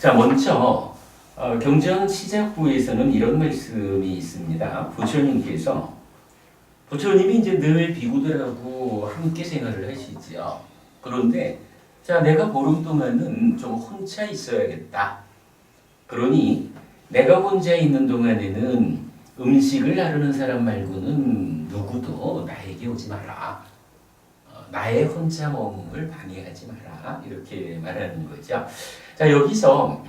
자, 먼저 경전 시작부에서는 이런 말씀이 있습니다. 부처님이 이제 늘 비구들하고 함께 생활을 하시지요. 그런데 자, 내가 보름 동안은 좀 혼자 있어야겠다. 그러니 내가 혼자 있는 동안에는 음식을 나르는 사람 말고는 누구도 나에게 오지 마라. 나의 혼자 머금을 방해하지 마라. 이렇게 말하는 거죠. 자, 여기서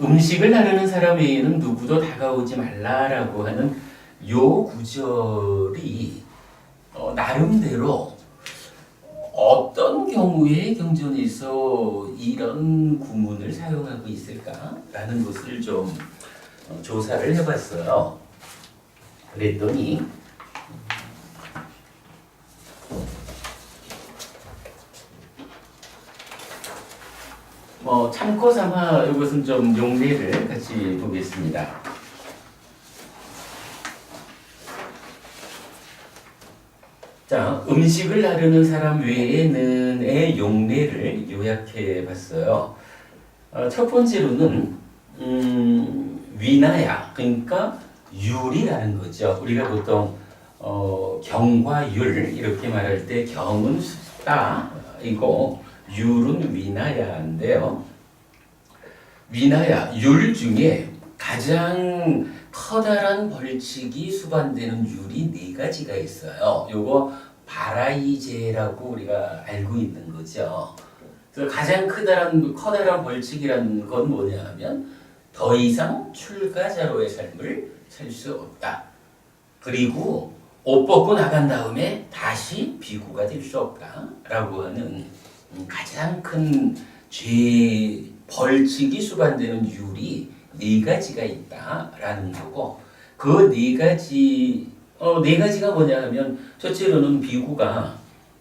음식을 나르는 사람 외에는 누구도 다가오지 말라라고 하는 요 구절이 나름대로 어떤 경우에 경전에서 이런 구문을 사용하고 있을까라는 것을 좀 조사를 해봤어요. 그랬더니 참고 삼아 이것은 좀 용례를 같이 보겠습니다. 자, 음식을 나르는 사람 외에는의 용례를 요약해 봤어요. 첫 번째로는 위나야, 그러니까 율이라는 거죠. 우리가 보통 경과 율 이렇게 말할 때 경은 숫자이고 율은 위나야인데요. 위나야, 율 중에 가장 커다란 벌칙이 수반되는 율이 네 가지가 있어요. 요거 바라이제라고 우리가 알고 있는 거죠. 그래서 가장 커다란 벌칙이라는 건 뭐냐 하면 더 이상 출가자로의 삶을 살 수 없다. 그리고 옷 벗고 나간 다음에 다시 비구가 될 수 없다라고 하는 가장 큰 벌칙이 수반되는 율이 네 가지가 있다라는 거고, 그 네 가지가 뭐냐 하면 첫째로는 비구니가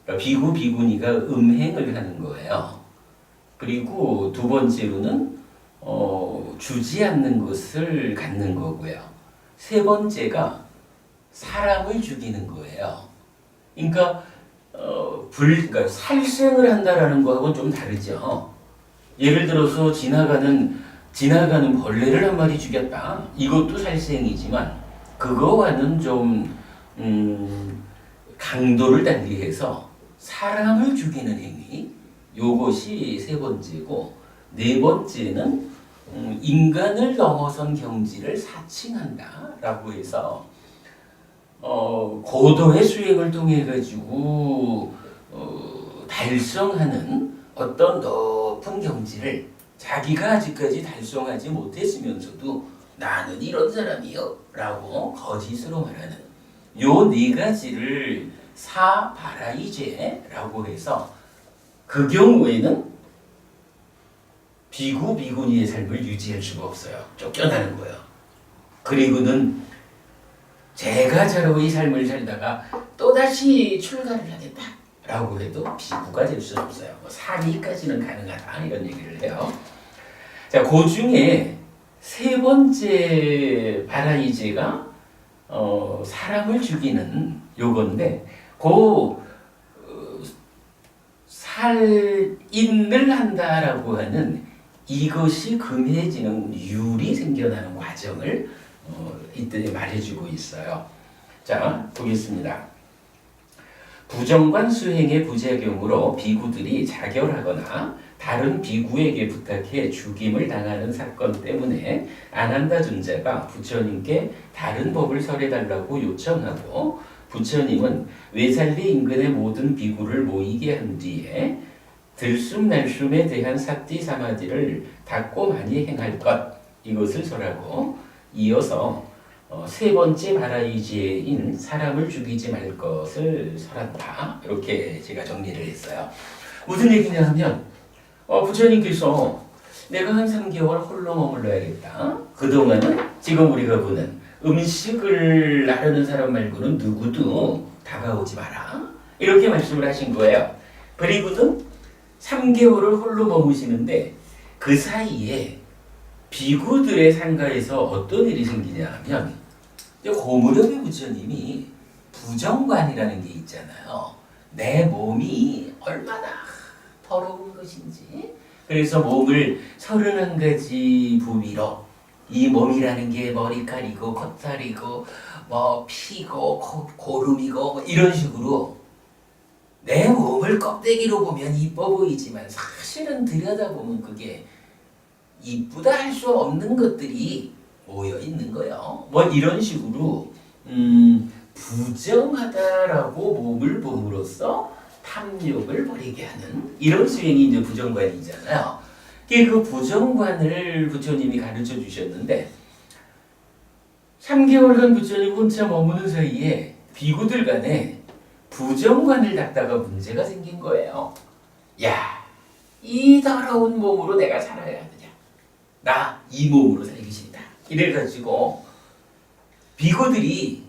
음행을 하는 거예요. 그리고 두 번째로는 주지 않는 것을 갖는 거고요. 세 번째가 사람을 죽이는 거예요. 그러니까 살생을 한다라는 거하고는 좀 다르죠. 예를 들어서 지나가는 벌레를 한 마리 죽였다. 이것도 살생이지만 그거와는 좀 강도를 달리해서 사람을 죽이는 행위, 요것이 세 번째고, 네 번째는 인간을 넘어선 경지를 사칭한다라고 해서 고도의 수행을 통해 가지고 달성하는 어떤 높은 경지를 자기가 아직까지 달성하지 못했으면서도 나는 이런 사람이요 라고 거짓으로 말하는 요 네 가지를 사바라이제라고 해서, 그 경우에는 비구니의 삶을 유지할 수가 없어요. 쫓겨나는 거예요. 그리고는 제가자로의 삶을 살다가 또다시 출가를 하겠다 라고 해도 비구가 될 수 없어요. 사기까지는 가능하다 이런 얘기를 해요. 자, 그 중에 세 번째 바라이제가 사람을 죽이는 요건데, 살인을 한다라고 하는 이것이 금해지는 율이 생겨나는 과정을 이때 말해주고 있어요. 자, 보겠습니다. 부정관 수행의 부작용으로 비구들이 자결하거나 다른 비구에게 부탁해 죽임을 당하는 사건 때문에 아난다 존자가 부처님께 다른 법을 설해달라고 요청하고, 부처님은 외살리 인근의 모든 비구를 모이게 한 뒤에 들숨날숨에 대한 삿디 사마디를 닦고 많이 행할 것, 이것을 설하고 이어서 세 번째 바라이제인 사람을 죽이지 말 것을 설한다. 이렇게 제가 정리를 했어요. 무슨 얘기냐 하면 부처님께서 내가 한 3개월 홀로 머물러야겠다. 그동안은 지금 우리가 보는 음식을 나르는 사람 말고는 누구도 다가오지 마라. 이렇게 말씀을 하신 거예요. 그리고는 3개월을 홀로 머무시는데 그 사이에 비구들의 상가에서 어떤 일이 생기냐 하면, 고무렵의 부처님이 부정관이라는 게 있잖아요. 내 몸이 얼마나 더러운 것인지, 그래서 몸을 31가지 부위로 이 몸이라는 게 머리칼이고 콧살이고 뭐 피고 고름이고 뭐 이런 식으로 내 몸을 껍데기로 보면 이뻐 보이지만 사실은 들여다보면 그게 이쁘다 할 수 없는 것들이 모여 있는 거예요. 뭐 이런 식으로 부정하다라고 몸을 봄으로써 탐욕을 버리게 하는 이런 수행이 이제 부정관이잖아요. 그 부정관을 부처님이 가르쳐 주셨는데 3개월간 부처님 혼자 머무는 사이에 비구들 간에 부정관을 닦다가 문제가 생긴 거예요. 야, 이 더러운 몸으로 내가 살아야 하느냐? 나 이 몸으로 살기 싫다. 이래가지고 비구들이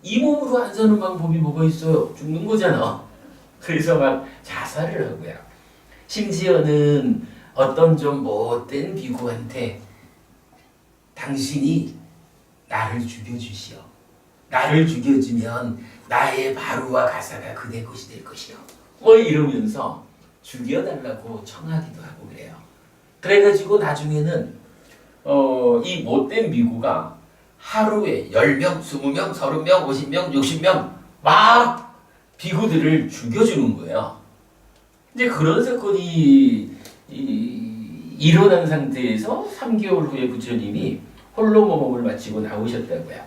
이 몸으로 안 사는 방법이 뭐가 있어요? 죽는 거잖아. 그래서 막 자살을 하고요. 심지어는 어떤 좀 못된 비구한테 당신이 나를 죽여주시오. 나를 죽여주면 나의 바루와 가사가 그대 것이 될 것이요. 뭐 이러면서 죽여달라고 청하기도 하고 그래요. 그래가지고 나중에는 이 못된 비구가 하루에 10명, 20명, 30명, 50명, 60명 막 비구들을 죽여주는 거예요. 이제 그런 사건이 일어난 상태에서 3개월 후에 부처님이 홀로 모험을 마치고 나오셨다고요.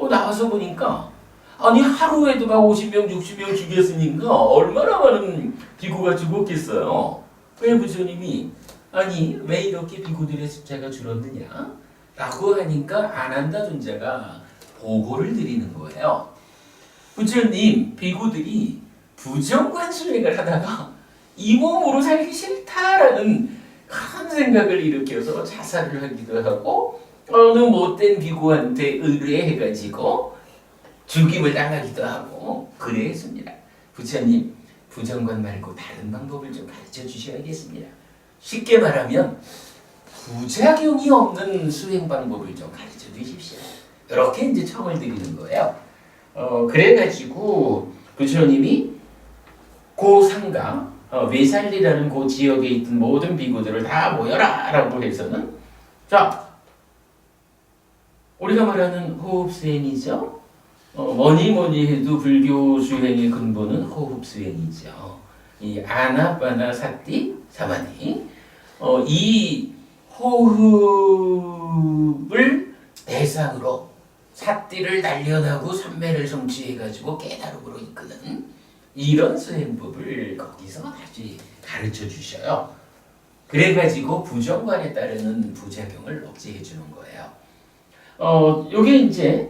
나와서 보니까 아니 하루에도 막 50명, 60명 죽였으니까 얼마나 많은 비구가 죽었겠어요. 왜 부처님이 아니 왜 이렇게 비구들의 숫자가 줄었느냐? 라고 하니까 아난다 존자가 보고를 드리는 거예요. 부처님, 비구들이 부정관 수행을 하다가 이 몸으로 살기 싫다라는 큰 생각을 일으켜서 자살을 하기도 하고 어느 못된 비구한테 의뢰해가지고 죽임을 당하기도 하고 그랬습니다. 부처님, 부정관 말고 다른 방법을 좀 가르쳐 주셔야겠습니다. 쉽게 말하면 부작용이 없는 수행 방법을 좀 가르쳐 주십시오. 이렇게 이제 청을 드리는 거예요. 그래가지고 부처님이 그 상가 외살리라는 그 지역에 있던 모든 비구들을 다 모여라라고 해서는 자 우리가 말하는 호흡 수행이죠. 뭐니 해도 불교 수행의 근본은 호흡 수행이죠. 이 아나파나 사티 사마디 이 호흡을 대상으로 사띠를 단련하고 삼매를 성취해가지고 깨달음으로 이끄는 이런 수행법을 거기서 다시 가르쳐 주셔요. 그래가지고 부정관에 따르는 부작용을 억제해 주는 거예요. 요게 이제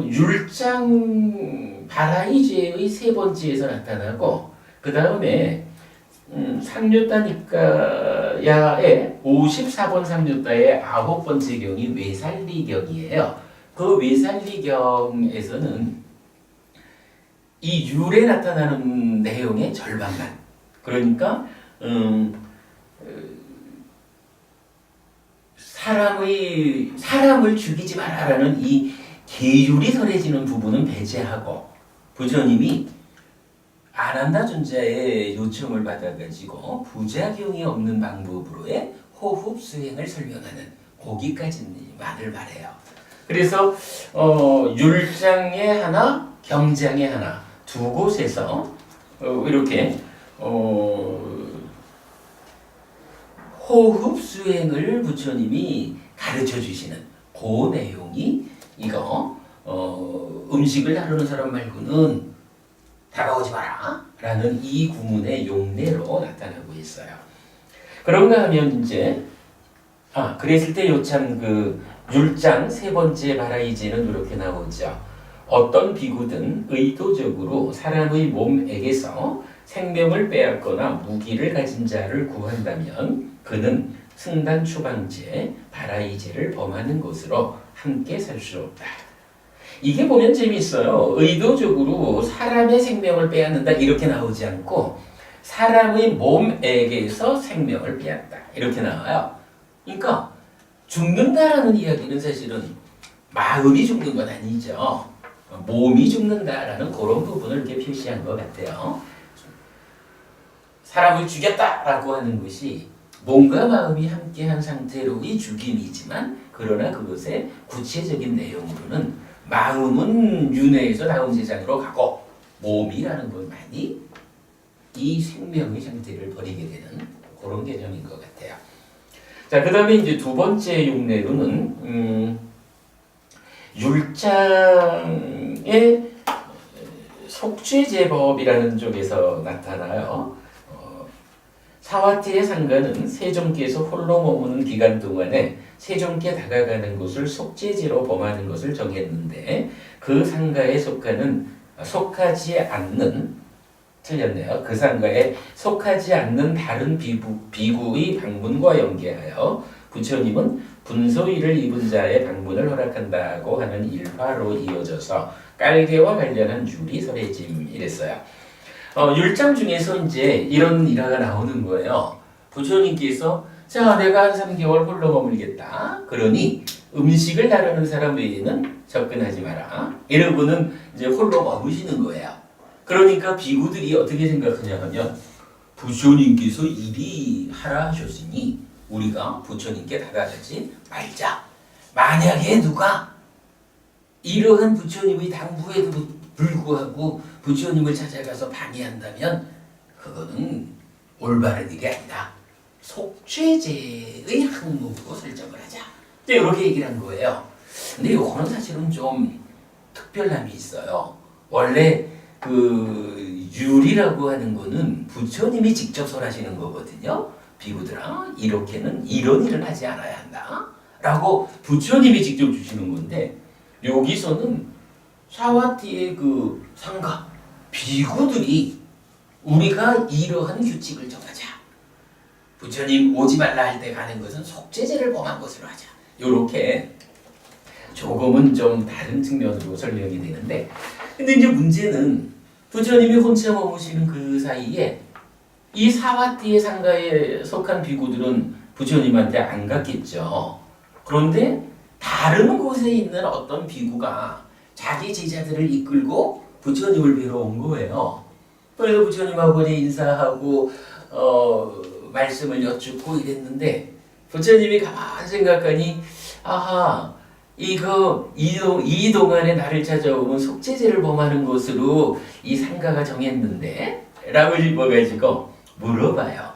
율장 바라이제의 세 번째에서 나타나고 그 다음에 상류따니까야의 54번 상류따의 9번째 경이 외살리경이에요. 그 외살리경에서는 이 율에 나타나는 내용의 절반만 그러니까 사람을 죽이지 마라라는 이 계율이 설해지는 부분은 배제하고 부처님이 아난다 존자의 요청을 받아가지고 부작용이 없는 방법으로의 호흡 수행을 설명하는 거기까지만을 말해요. 그래서 율장에 하나, 경장에 하나 두 곳에서 이렇게 호흡 수행을 부처님이 가르쳐 주시는 그 내용이 이거 음식을 다루는 사람 말고는 다가오지 마라 라는 이 구문의 용례로 나타나고 있어요. 그런가 하면 이제 그랬을 때 요참 그 율장 세 번째 바라이제는 이렇게 나오죠. 어떤 비구든 의도적으로 사람의 몸에게서 생명을 빼앗거나 무기를 가진 자를 구한다면 그는 승단 추방제, 바라이제를 범하는 것으로 함께 살 수 없다. 이게 보면 재미있어요. 의도적으로 사람의 생명을 빼앗는다 이렇게 나오지 않고 사람의 몸에게서 생명을 빼앗다 이렇게 나와요. 그러니까 죽는다라는 이야기는 사실은 마음이 죽는 건 아니죠. 몸이 죽는다라는 그런 부분을 이렇게 표시한 것 같아요. 사람을 죽였다라고 하는 것이 몸과 마음이 함께한 상태로의 죽임이지만 그러나 그것의 구체적인 내용으로는 마음은 윤회에서 다음 세상으로 가고 몸이라는 것만이 이 생명의 상태를 버리게 되는 그런 개념인 것 같아요. 자, 그 다음에 이제 두 번째 용례로는 율장의 속죄제법이라는 쪽에서 나타나요. 사화티의 상가는 세종께서 홀로 머무는 기간 동안에 세종께 다가가는 것을 속죄제로 범하는 것을 정했는데 그 상가에 속하지 않는 틀렸네요. 그 상가에 속하지 않는 다른 비구의 방문과 연계하여 부처님은 분소위를 입은 자의 방문을 허락한다고 하는 일화로 이어져서 깔개와 관련한 율이 설해짐이랬어요. 율장 중에서 이제 이런 일화가 나오는 거예요. 부처님께서 자, 내가 한 3개월 홀로 머물겠다. 그러니 음식을 다루는 사람 외에는 접근하지 마라. 이러고는 이제 홀로 머무시는 거예요. 그러니까 비구들이 어떻게 생각하냐 하면 부처님께서 이리 하라 하셨으니 우리가 부처님께 다가가지 말자. 만약에 누가 이러한 부처님의 당부에도 불구하고 부처님을 찾아가서 방해한다면 그거는 올바른 일이 아니다. 속죄제의 항목으로 설정을 하자. 이렇게 얘기를 한 거예요. 근데 이거는 사실은 좀 특별함이 있어요. 원래 그 율이라고 하는 거는 부처님이 직접 설하시는 거거든요. 비구들아, 이렇게는 이런 일을 하지 않아야 한다. 라고 부처님이 직접 주시는 건데 여기서는 사와티의 그 상가, 비구들이 우리가 이러한 규칙을 정하자. 부처님 오지 말라 할 때 가는 것은 속죄제를 범한 것으로 하자. 요렇게 조금은 좀 다른 측면으로 설명이 되는데 근데 이제 문제는 부처님이 혼자 머무시는 그 사이에 이 사와티의 상가에 속한 비구들은 부처님한테 안 갔겠죠. 그런데 다른 곳에 있는 어떤 비구가 자기 제자들을 이끌고 부처님을 뵈러 온 거예요. 그래서 부처님하고 인사하고 말씀을 여쭙고 이랬는데 부처님이 가만히 생각하니 아하 이 동안에 나를 찾아오면 속죄제를 범하는 것으로 이 상가가 정했는데 라고 읽어가지고 물어봐요.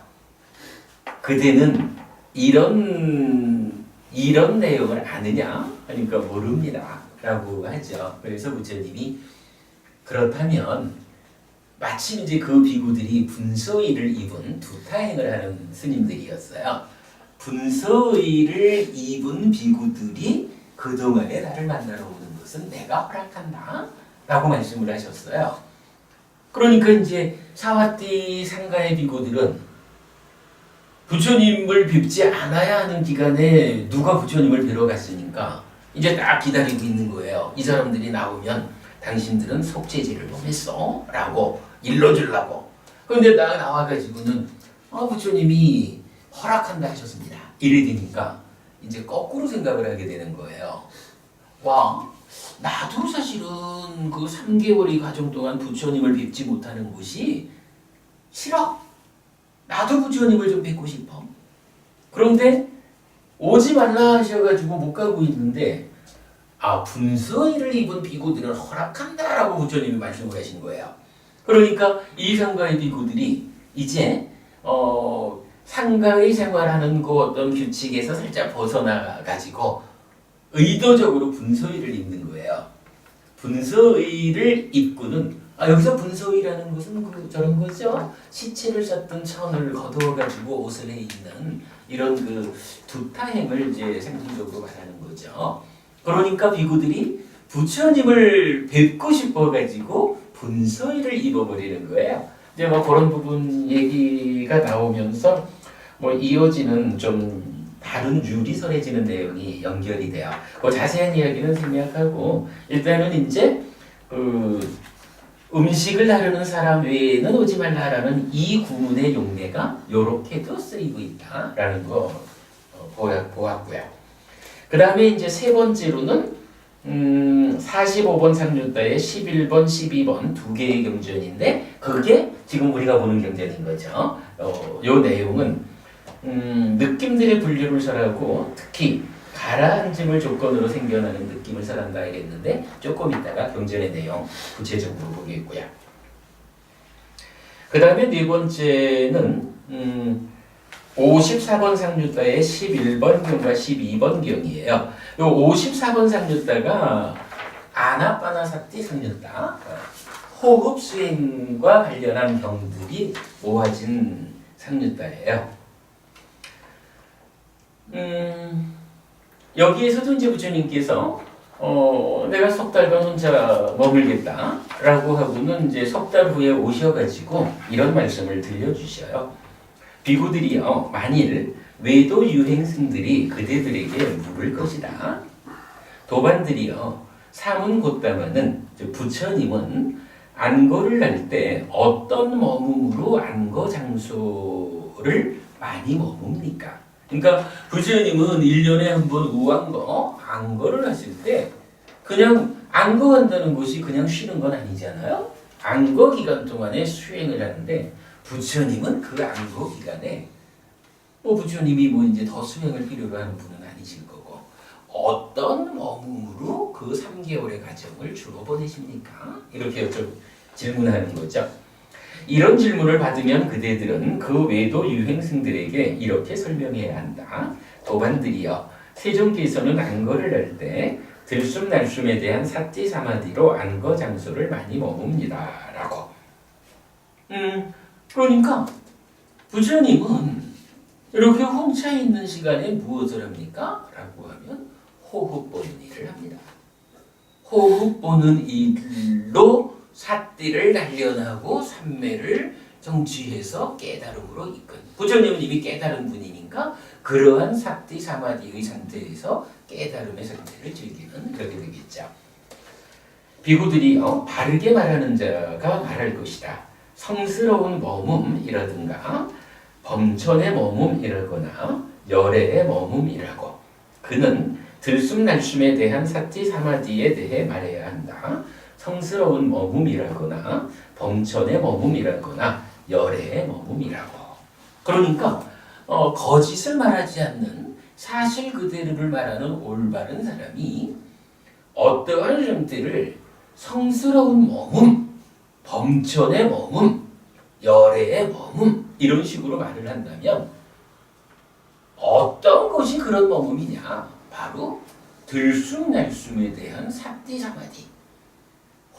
그대는 이런 내용을 아느냐? 하니까 모릅니다. 라고 하죠. 그래서 부처님이 그렇다면 마침 이제 그 비구들이 분소의를 입은 두타행을 하는 스님들이었어요. 분소의를 입은 비구들이 그동안에 나를 만나러 오는 것은 내가 허락한다. 라고 말씀을 하셨어요. 그러니까 이제 사와티 상가의 비구들은 부처님을 뵙지 않아야 하는 기간에 누가 부처님을 뵈러 갔으니까 이제 딱 기다리고 있는 거예요. 이 사람들이 나오면 당신들은 속죄제를 범했어 라고 일러주려고. 그런데 딱 나와가지고는 부처님이 허락한다 하셨습니다. 이래 되니까 이제 거꾸로 생각을 하게 되는 거예요. 와, 나도 사실은 그 3개월의 과정 동안 부처님을 뵙지 못하는 것이 싫어. 나도 부처님을 좀 뵙고 싶어. 그런데 오지 말라 하셔가지고 못 가고 있는데 분서의를 입은 비구들은 허락한다라고 부처님이 말씀을 하신 거예요. 그러니까 이 상가의 비구들이 이제 상가의 생활하는 그 어떤 규칙에서 살짝 벗어나가지고 의도적으로 분서의를 입는 거예요. 분서의를 입고는 여기서 분서의라는 것은 저런 거죠. 시체를 쌌던 천을 거두어가지고 옷을 해 입는 이런 그 두타행을 이제 상징적으로 말하는 거죠. 그러니까 비구들이 부처님을 뵙고 싶어가지고 분서의를 입어버리는 거예요. 이제 뭐 그런 부분 얘기가 나오면서 뭐 이어지는 좀 다른 율이 설해지는 내용이 연결이 돼요. 그 자세한 이야기는 생략하고 일단은 이제 음식을 다루는 사람 외에는 오지 말라라는 이 구문의 용례가 이렇게도 쓰이고 있다라는 거 보았고요. 그 다음에 이제 세 번째로는 45번 상류다에 11번, 12번 두 개의 경전인데 그게 지금 우리가 보는 경전인 거죠. 요 내용은 느낌들의 분류를 설하고 특히 가라앉음을 조건으로 생겨나는 느낌을 설한다 하겠는데 조금 이따가 경전의 내용 구체적으로 보겠고요. 그 다음에 네 번째는 54번 상류다의 11번 경과 12번 경이에요. 요 54번 상류다가 아나빠나사티 상류다, 호흡 수행과 관련한 경들이 모아진 상류다예요. 여기에서도 이제 부처님께서 내가 석 달간 혼자 머물겠다라고 하고는 이제 석 달 후에 오셔가지고 이런 말씀을 들려주셔요. 비구들이요, 만일 외도 유행승들이 그대들에게 물을 것이다. 도반들이요, 사문 곧다마는 부처님은 안거를 할 때 어떤 머금으로 안거 장소를 많이 머뭅니까? 그러니까 부처님은 1년에 한 번 우안거, 안거를 하실 때 그냥 안거한다는 것이 그냥 쉬는 건 아니잖아요. 안거 기간 동안에 수행을 하는데 부처님은 그 안거 기간에 부처님이 이제 더 수행을 필요로 하는 분은 아니실 거고 어떤 머금으로 그 3개월의 과정을 주로 보내십니까? 이렇게 질문하는 거죠. 이런 질문을 받으면 그대들은 그 외도 유행승들에게 이렇게 설명해야 한다. 도반들이여, 세종께서는 안거를 할 때 들숨날숨에 대한 사티 사마디로 안거 장소를 많이 머뭅니다. 라고. 그러니까 부처님은 이렇게 훔쳐 있는 시간에 무엇을 합니까? 라고 하면 호흡 보는 일을 합니다. 호흡 보는 일로 사띠를 단련하고 삼매를 정취해서 깨달음으로 이끈. 부처님은 이미 깨달은 분이니까 그러한 사띠 사마디의 상태에서 깨달음의 상태를 즐기는 그렇게 되겠죠. 비구들이 바르게 말하는 자가 말할 것이다. 성스러운 머뭅이라든가 범천의 머뭅이라거나 열애의 머뭅이라고. 그는 들숨날숨에 대한 사티 사마디에 대해 말해야 한다. 성스러운 머뭅이라거나 범천의 머뭅이라거나 열애의 머뭅이라고. 그러니까 거짓을 말하지 않는 사실 그대로를 말하는 올바른 사람이 어떠한 상태를 성스러운 머뭅, 범천의 머뭅, 열애의 머뭅 이런 식으로 말을 한다면 어떤 것이 그런 머뭅이냐? 바로 들숨날숨에 대한 사띠사마디,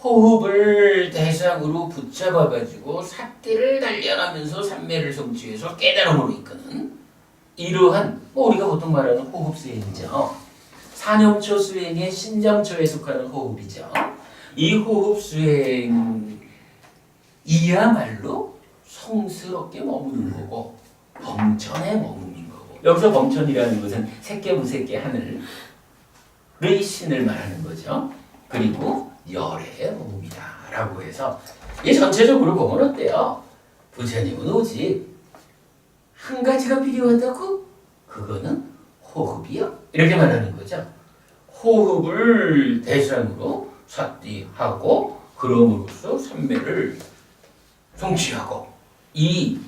호흡을 대상으로 붙잡아가지고 사띠를 단련하면서 삼매를 성취해서 깨달음으로 이끄는 이러한 우리가 보통 말하는 호흡 수행이죠. 사념초 수행의 신정초에 속하는 호흡이죠. 이 호흡 수행이야말로 성스럽게 머무는 거고 범천에 머무는 거고, 여기서 범천이라는 것은 색개무색개 하늘의 신을 말하는 거죠. 그리고 열애의 머뭅이다 라고 해서 이 전체적으로 보면 어때요? 부처님은 오직 한 가지가 필요하다고? 그거는 호흡이요. 이렇게 말하는 거죠. 호흡을 대상으로 사띠하고 그럼으로써 삼매를 성취하고 이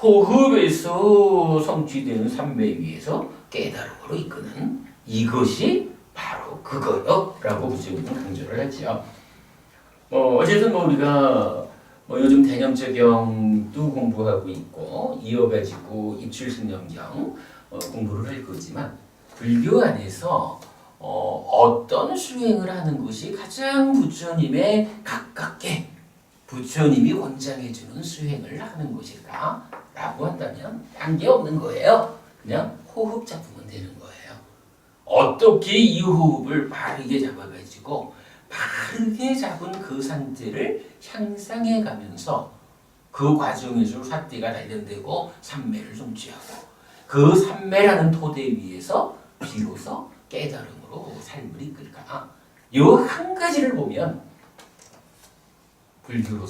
호흡에서 성취되는 삼매 위에서 깨달음으로 이끄는 이것이 바로 그거요 라고 부처님은 강조를 하죠. 어쨌든 우리가 요즘 대념적경도 공부하고 있고 이어가지고 입출승념경 공부를 할 거지만 불교 안에서 어떤 수행을 하는 것이 가장 부처님에 가깝게 부처님이 권장해주는 수행을 하는 것일까? 라고 한다면 한게 없는 거예요. 그냥 호흡 잡으면 되는 거예요. 어떻게 이 호흡을 바르게 잡아가지고 바르게 잡은 그 상태를 향상해 가면서 그 과정에서 사띠가 단련되고 삼매를 성취하고 그 삼매라는 토대 위에서 비로소 깨달음으로 삶을 이끌까? 이 한 가지를 보면 불교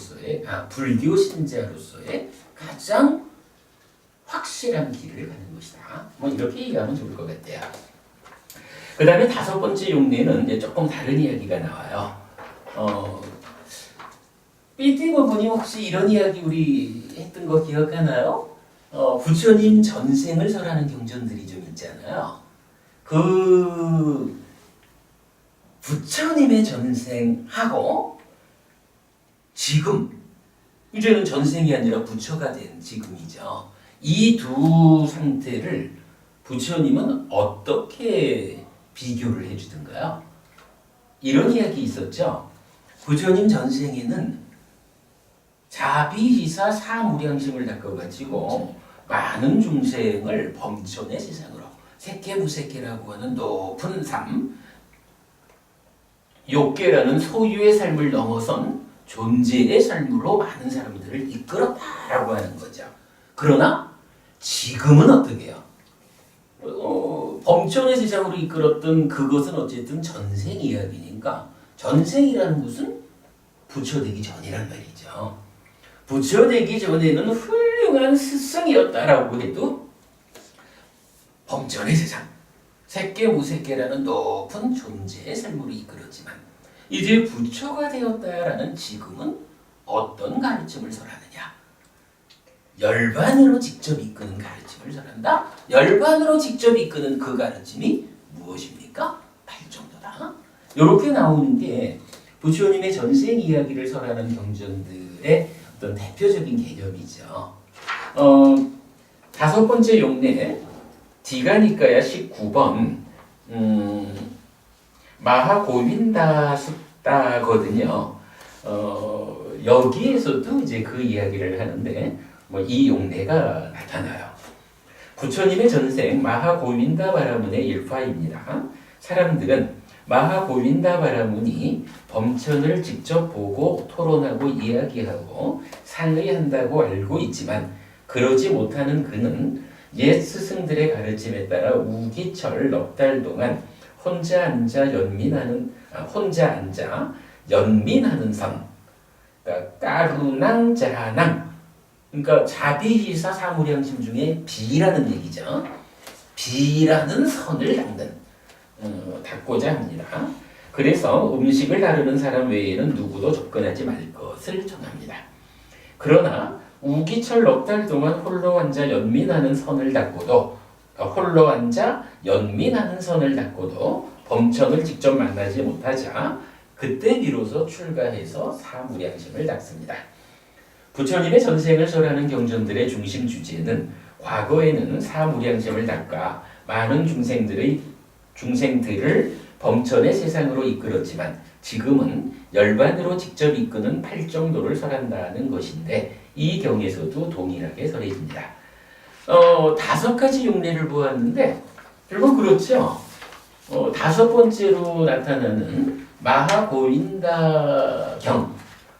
신자로서의 가장 확실한 길을 가는 것이다. 이렇게 얘기하면 좋을 것 같아요. 그 다음에 다섯 번째 용례는 이제 조금 다른 이야기가 나와요. 삐띠 부분이 혹시 이런 이야기 우리 했던 거 기억하나요? 부처님 전생을 설하는 경전들이 좀 있잖아요. 그 부처님의 전생하고 지금 이제는 전생이 아니라 부처가 된 지금이죠. 이 두 상태를 부처님은 어떻게 비교를 해주던가요? 이런 이야기 있었죠. 부처님 전생에는 자비희사 사무량심을 닦아가지고 많은 중생을 범천의 세상으로 세계무세계라고 하는 높은 삶, 욕계라는 소유의 삶을 넘어선 존재의 삶으로 많은 사람들을 이끌었다라고 하는 거죠. 그러나 지금은 어떻게 해요? 범천의 세상으로 이끌었던 그것은 어쨌든 전생 이야기니까 전생이라는 것은 부처 되기 전이란 말이죠. 부처 되기 전에는 훌륭한 스승이었다라고 해도 범천의 세상, 세계무세계라는 높은 존재의 삶으로 이끌었지만 이제 부처가 되었다라는 지금은 어떤 가르침을 설하느냐? 열반으로 직접 이끄는 가르침을 설한다. 열반으로 직접 이끄는 그 가르침이 무엇입니까? 팔정도다. 이렇게 나오는 게 부처님의 전생 이야기를 설하는 경전들의 어떤 대표적인 개념이죠. 다섯 번째 용례 디가니까야 19번 마하고빈다 숫다거든요. 여기에서도 이제 그 이야기를 하는데 이 용례가 나타나요. 부처님의 전생 마하고빈다 바라문의 일파입니다. 사람들은 마하고빈다 바라문이 범천을 직접 보고 토론하고 이야기하고 상의한다고 알고 있지만 그러지 못하는 그는 옛 스승들의 가르침에 따라 우기철 넉 달 동안 혼자 앉아 연민하는 선, 그러니까 까루낭 자낭, 그러니까 자비희사 사무량심 중에 비라는 얘기죠. 비라는 선을 닦고자 합니다. 그래서 음식을 다루는 사람 외에는 누구도 접근하지 말 것을 정합니다. 그러나 우기철 넉 달 동안 홀로 앉아 연민하는 선을 닦고도 범천을 직접 만나지 못하자 그때 비로소 출가해서 사무량심을 닦습니다. 부처님의 전생을 설하는 경전들의 중심 주제는 과거에는 사무량심을 닦아 많은 중생들을 범천의 세상으로 이끌었지만 지금은 열반으로 직접 이끄는 팔정도를 설한다는 것인데 이 경에서도 동일하게 설해집니다. 다섯 가지 용례를 보았는데 결국 그렇죠. 다섯 번째로 나타나는 마하고빈다 경,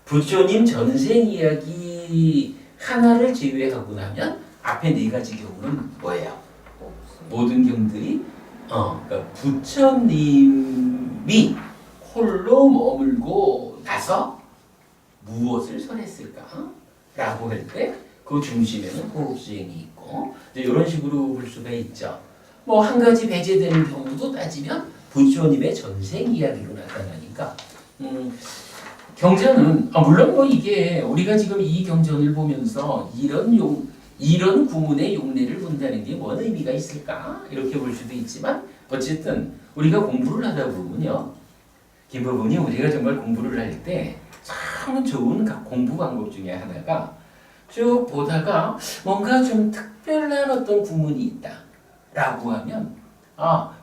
부처님 전생 이야기 하나를 제외하고 나면 앞에 네 가지 경우는 뭐예요? 모든 경들이 그러니까 부처님이 홀로 머물고 나서 무엇을 설했을까? 라고 할 때 그 중심에는 호흡수행이 있고 이런 식으로 볼 수가 있죠. 한 가지 배제되는 경우도 따지면 부처님의 전생 이야기로 나타나니까 경전은 물론 이게 우리가 지금 이 경전을 보면서 이런 구문의 용례를 본다는 게 뭔 의미가 있을까? 이렇게 볼 수도 있지만 어쨌든 우리가 공부를 하다 보면요. 김부분이 우리가 정말 공부를 할 때 참 좋은 공부 방법 중에 하나가 쭉 보다가 뭔가 좀 특별한 어떤 구문이 있다 라고 하면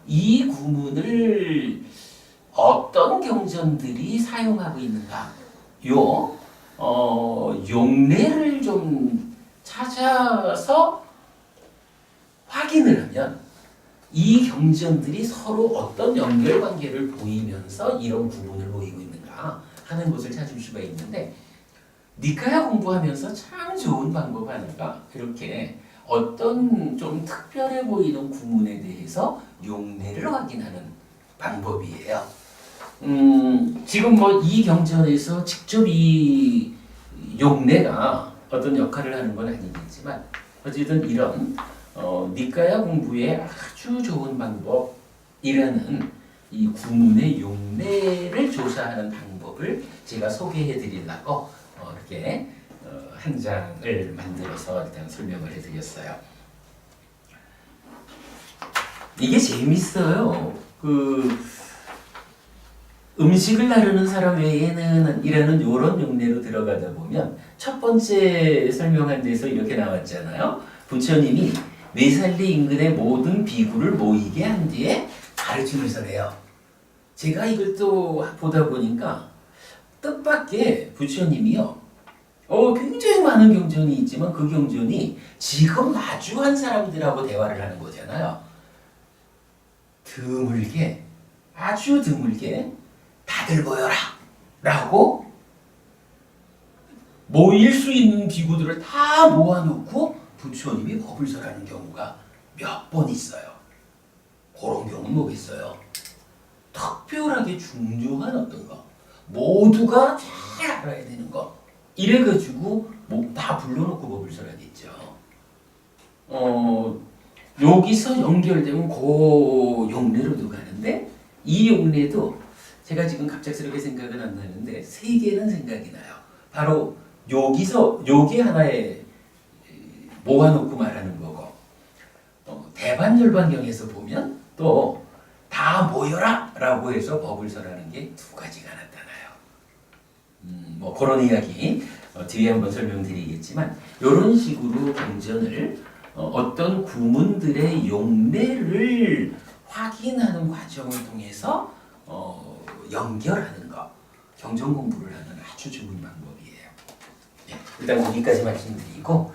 이 구문을 어떤 경전들이 사용하고 있는가 용례를 좀 찾아서 확인을 하면 이 경전들이 서로 어떤 연결관계를 보이면서 이런 구문을 보이고 있는가 하는 것을 찾을 수가 있는데 니카야 공부하면서 참 좋은 방법 하나가 이렇게 어떤 좀 특별해 보이는 구문에 대해서 용례를 확인하는 방법이에요. 지금 이 경전에서 직접 이 용례가 어떤 역할을 하는 건 아니겠지만 어쨌든 이런 니카야 공부에 아주 좋은 방법인 이라는 이 구문의 용례를 조사하는 방법을 제가 소개해 드리려고 이렇게 한 장을 만들어서 일단 설명을 해 드렸어요. 이게 재밌어요. 음식을 나르는 사람 외에는 이라는 요런 용례로 들어가다 보면 첫 번째 설명한 데서 이렇게 나왔잖아요. 부처님이 메살리 인근의 모든 비구를 모이게 한 뒤에 가르침을 설해요. 제가 이걸 또 보다 보니까 뜻밖의 부처님이요. 굉장히 많은 경전이 있지만 그 경전이 지금 마주한 사람들하고 대화를 하는 거잖아요. 드물게, 아주 드물게 다들 모여라 라고 모일 수 있는 비구들을 다 모아놓고 부처님이 법을 설하는 경우가 몇 번 있어요. 그런 경우는 뭐겠어요? 특별하게 중요한 어떤 거, 모두가 잘 알아야 되는 거, 이래가지고 뭐 다 불러놓고 법을 설하겠죠. 여기서 연결되면 그 용례로도 가는데, 이 용례도 제가 지금 갑작스럽게 생각은 안 나는데 세 개는 생각이 나요. 바로 여기서 요게 하나에 모아놓고 말하는 거고, 대반열반경에서 보면 또 다 모여라 라고 해서 법을 설하는 게 두 가지가 나타나요. 뭐 그런 이야기 뒤에 한번 설명드리겠지만, 이런 식으로 경전을 어떤 구문들의 용례를 확인하는 과정을 통해서 연결하는 거, 경전 공부를 하는 아주 좋은 방법이에요. 일단 거기까지 말씀드리고